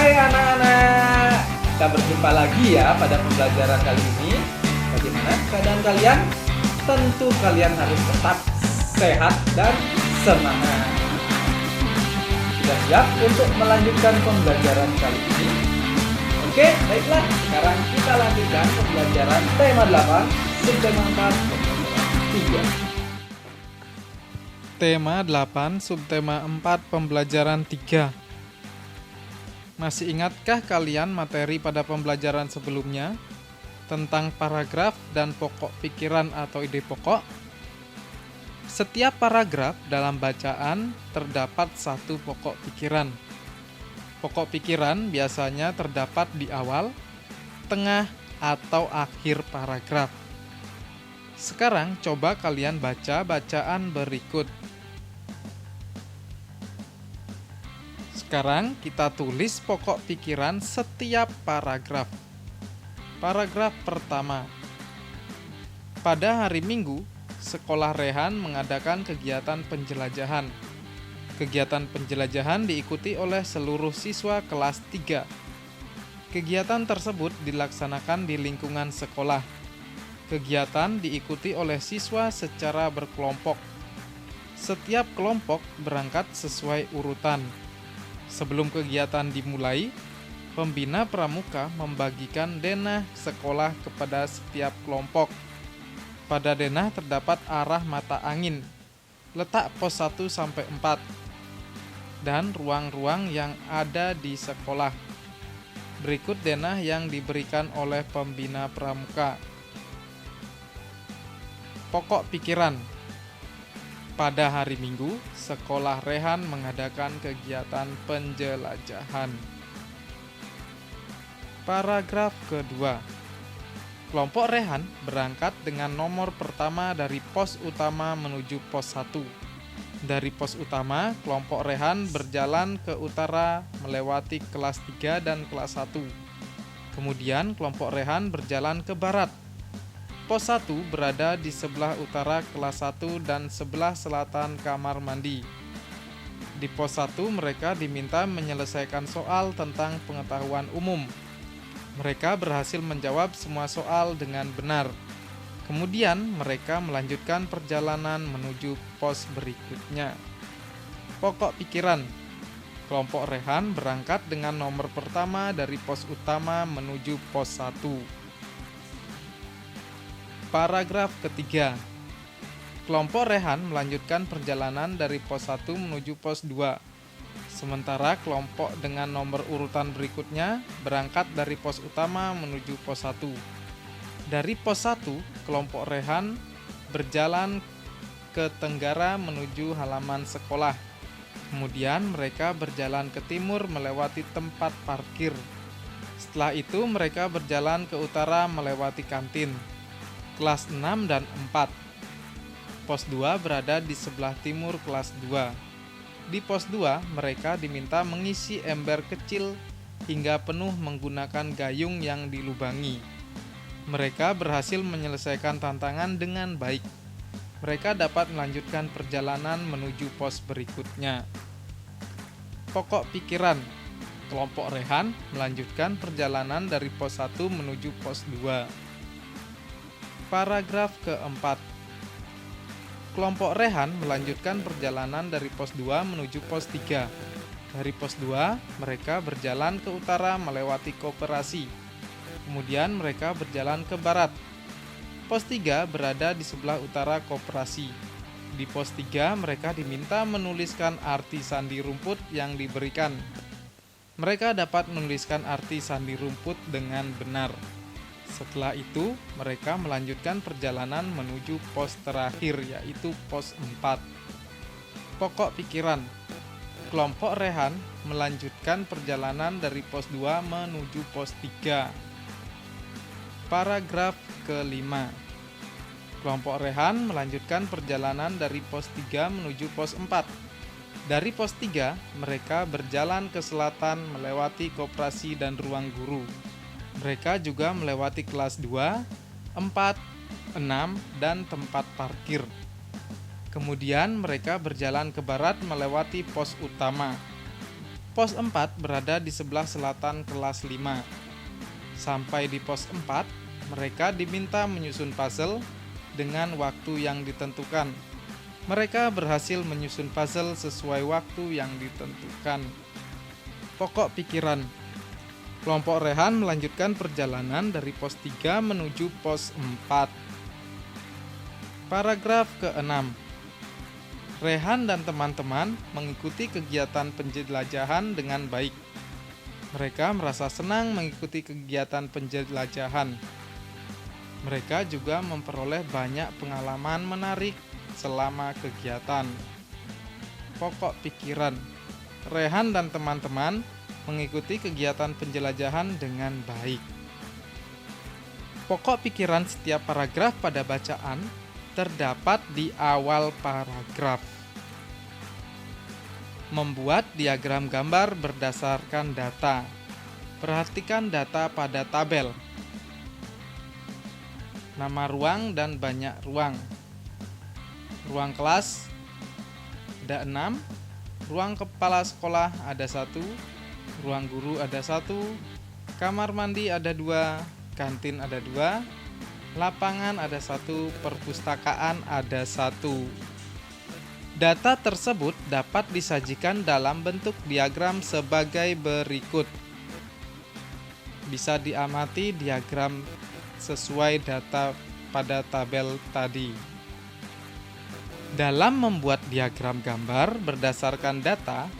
Hai anak-anak, kita berjumpa lagi ya pada pembelajaran kali ini. Bagaimana keadaan kalian? Tentu kalian harus tetap sehat dan semangat. Sudah siap untuk melanjutkan pembelajaran kali ini? Oke, baiklah. Sekarang kita lanjutkan pembelajaran tema 8, subtema 4, pembelajaran 3. Tema 8, subtema 4, pembelajaran 3. Masih ingatkah kalian materi pada pembelajaran sebelumnya tentang paragraf dan pokok pikiran atau ide pokok? Setiap paragraf dalam bacaan terdapat satu pokok pikiran. Pokok pikiran biasanya terdapat di awal, tengah, atau akhir paragraf. Sekarang coba kalian baca bacaan berikut. Sekarang kita tulis pokok pikiran setiap paragraf. Paragraf pertama. Pada hari Minggu, Sekolah Rehan mengadakan kegiatan penjelajahan. Kegiatan penjelajahan diikuti oleh seluruh siswa kelas 3. Kegiatan tersebut dilaksanakan di lingkungan sekolah. Kegiatan diikuti oleh siswa secara berkelompok. Setiap kelompok berangkat sesuai urutan. Sebelum kegiatan dimulai, pembina pramuka membagikan denah sekolah kepada setiap kelompok. Pada denah terdapat arah mata angin, letak pos 1 sampai 4, dan ruang-ruang yang ada di sekolah. Berikut denah yang diberikan oleh pembina pramuka. Pokok pikiran. Pada hari Minggu, Sekolah Rehan mengadakan kegiatan penjelajahan. Paragraf kedua. Kelompok Rehan berangkat dengan nomor pertama dari pos utama menuju pos 1. Dari pos utama, kelompok Rehan berjalan ke utara melewati kelas 3 dan kelas 1. Kemudian kelompok Rehan berjalan ke barat. Pos 1 berada di sebelah utara kelas 1 dan sebelah selatan kamar mandi. Di pos 1 mereka diminta menyelesaikan soal tentang pengetahuan umum. Mereka berhasil menjawab semua soal dengan benar. Kemudian mereka melanjutkan perjalanan menuju pos berikutnya. Pokok pikiran. Kelompok Rehan berangkat dengan nomor pertama dari pos utama menuju pos 1. Paragraf ketiga. Kelompok Rehan melanjutkan perjalanan dari pos 1 menuju pos 2. Sementara kelompok dengan nomor urutan berikutnya berangkat dari pos utama menuju pos 1. Dari pos 1, kelompok Rehan berjalan ke tenggara menuju halaman sekolah. Kemudian mereka berjalan ke timur melewati tempat parkir. Setelah itu mereka berjalan ke utara melewati kantin. Kelas 6 dan 4. Pos 2 berada di sebelah timur kelas 2. Di pos 2, mereka diminta mengisi ember kecil hingga penuh menggunakan gayung yang dilubangi. Mereka berhasil menyelesaikan tantangan dengan baik. Mereka dapat melanjutkan perjalanan menuju pos berikutnya. Pokok pikiran. Kelompok Rehan melanjutkan perjalanan dari pos 1 menuju pos 2. Paragraf keempat. Kelompok Rehan melanjutkan perjalanan dari pos 2 menuju pos 3. Dari pos 2, mereka berjalan ke utara melewati koperasi. Kemudian mereka berjalan ke barat. Pos 3 berada di sebelah utara koperasi. Di pos 3, mereka diminta menuliskan arti sandi rumput yang diberikan. Mereka dapat menuliskan arti sandi rumput dengan benar. Setelah itu, mereka melanjutkan perjalanan menuju pos terakhir, yaitu pos 4. Pokok pikiran. Kelompok Rehan melanjutkan perjalanan dari pos 2 menuju pos 3. Paragraf kelima. Kelompok Rehan melanjutkan perjalanan dari pos 3 menuju pos 4. Dari pos 3, mereka berjalan ke selatan melewati koperasi dan ruang guru. Mereka juga melewati kelas 2, 4, 6, dan tempat parkir. Kemudian mereka berjalan ke barat melewati pos utama. Pos 4 berada di sebelah selatan kelas 5. Sampai di pos 4, mereka diminta menyusun puzzle dengan waktu yang ditentukan. Mereka berhasil menyusun puzzle sesuai waktu yang ditentukan. Pokok pikiran. Kelompok Rehan melanjutkan perjalanan dari pos 3 menuju pos 4. Paragraf ke-6. Rehan dan teman-teman mengikuti kegiatan penjelajahan dengan baik. Mereka merasa senang mengikuti kegiatan penjelajahan. Mereka juga memperoleh banyak pengalaman menarik selama kegiatan. Pokok pikiran. Rehan dan teman-teman mengikuti kegiatan penjelajahan dengan baik. Pokok pikiran setiap paragraf pada bacaan terdapat di awal paragraf. Membuat diagram gambar berdasarkan data. Perhatikan data pada tabel. Nama ruang dan banyak ruang. Ruang kelas ada 6, ruang kepala sekolah ada 1, ruang guru ada 1, kamar mandi ada 2, kantin ada 2, lapangan ada 1, perpustakaan ada 1. Data tersebut dapat disajikan dalam bentuk diagram sebagai berikut. Bisa diamati diagram sesuai data pada tabel tadi. Dalam membuat diagram gambar berdasarkan data,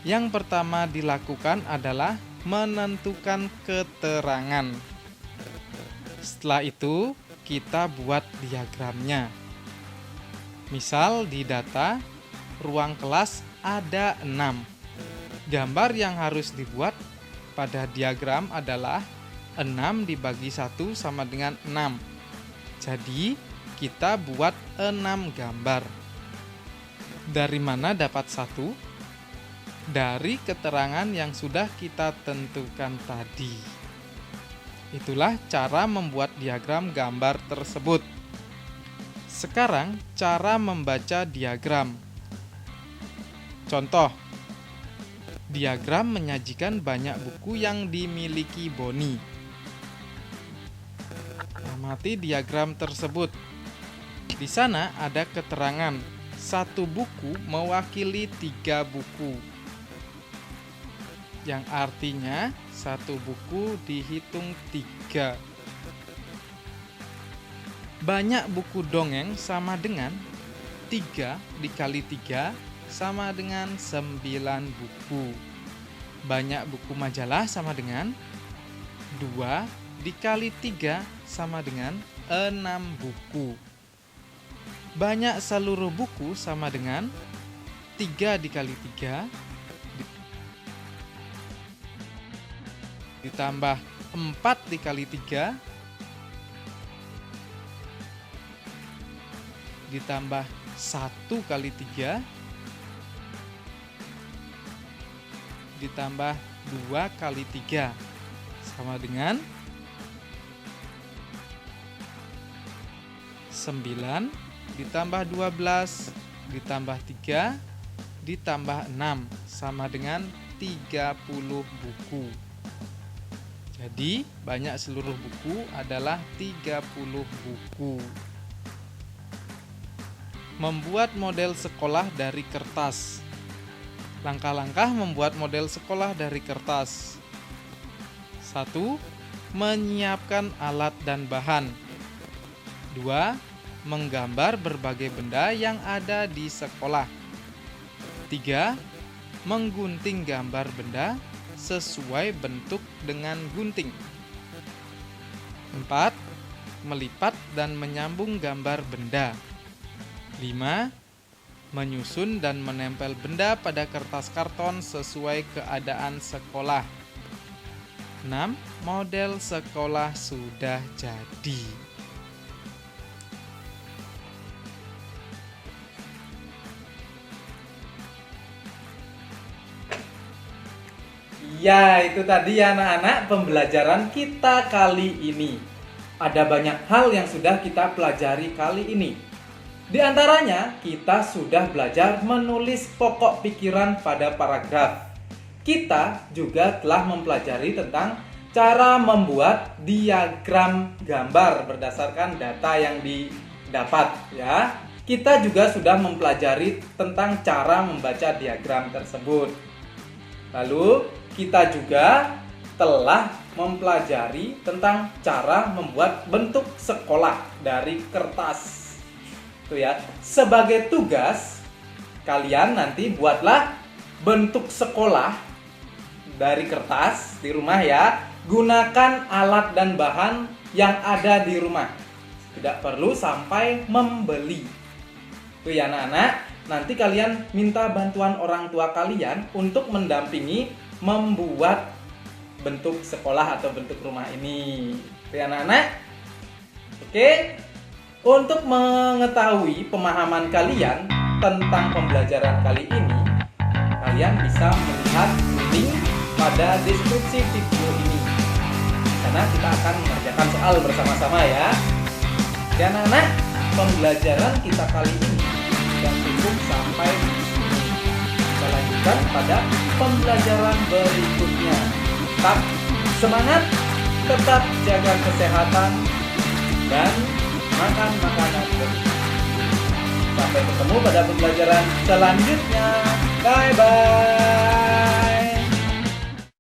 yang pertama dilakukan adalah menentukan keterangan. Setelah itu, kita buat diagramnya. Misal di data, ruang kelas ada 6. Gambar yang harus dibuat pada diagram adalah 6 dibagi 1 sama dengan 6. Jadi, kita buat 6 gambar. Dari mana dapat 1? Dari keterangan yang sudah kita tentukan tadi. Itulah cara membuat diagram gambar tersebut. Sekarang, cara membaca diagram. Contoh, diagram menyajikan banyak buku yang dimiliki Boni. Amati diagram tersebut. Di sana ada keterangan, 1 buku mewakili 3 buku. Yang artinya 1 buku dihitung 3. Banyak buku dongeng sama dengan 3 dikali 3 sama dengan 9 buku. Banyak buku majalah sama dengan 2 dikali 3 sama dengan 6 buku. Banyak seluruh buku sama dengan 3 dikali 3 ditambah 4 dikali 3 ditambah 1 kali 3 ditambah 2 kali 3 sama dengan 9 ditambah 12 ditambah 3 ditambah 6 sama dengan 30 buku. Jadi banyak seluruh buku adalah 30 buku. Membuat model sekolah dari kertas. Langkah-langkah membuat model sekolah dari kertas. 1. Menyiapkan alat dan bahan. 2. Menggambar berbagai benda yang ada di sekolah. 3. Menggunting gambar benda sesuai bentuk dengan gunting. 4. Melipat dan menyambung gambar benda. 5. Menyusun dan menempel benda pada kertas karton sesuai keadaan sekolah. 6. Model sekolah sudah jadi. Ya, itu tadi ya anak-anak pembelajaran kita kali ini. Ada banyak hal yang sudah kita pelajari kali ini. Di antaranya, kita sudah belajar menulis pokok pikiran pada paragraf. kita juga telah mempelajari tentang cara membuat diagram gambar berdasarkan data yang didapat ya. Kita juga sudah mempelajari tentang cara membaca diagram tersebut. Lalu kita juga telah mempelajari tentang cara membuat bentuk sekolah dari kertas. Tuh ya. Sebagai tugas, kalian nanti buatlah bentuk sekolah dari kertas di rumah ya. Gunakan alat dan bahan yang ada di rumah. Tidak perlu sampai membeli. Tuh ya anak-anak, nanti kalian minta bantuan orang tua kalian untuk mendampingi membuat bentuk sekolah atau bentuk rumah ini. Tuh ya anak-anak. Oke. Untuk mengetahui pemahaman kalian tentang pembelajaran kali ini, kalian bisa melihat link pada deskripsi video ini. Karena kita akan mengerjakan soal bersama-sama ya. Dan anak-anak, pembelajaran kita kali ini sudah cukup sampai di sini. Kita lanjutkan pada pembelajaran berikutnya. Tetap semangat, tetap jaga kesehatan, dan makan makanan bergizi. Sampai ketemu pada pembelajaran selanjutnya. Bye bye.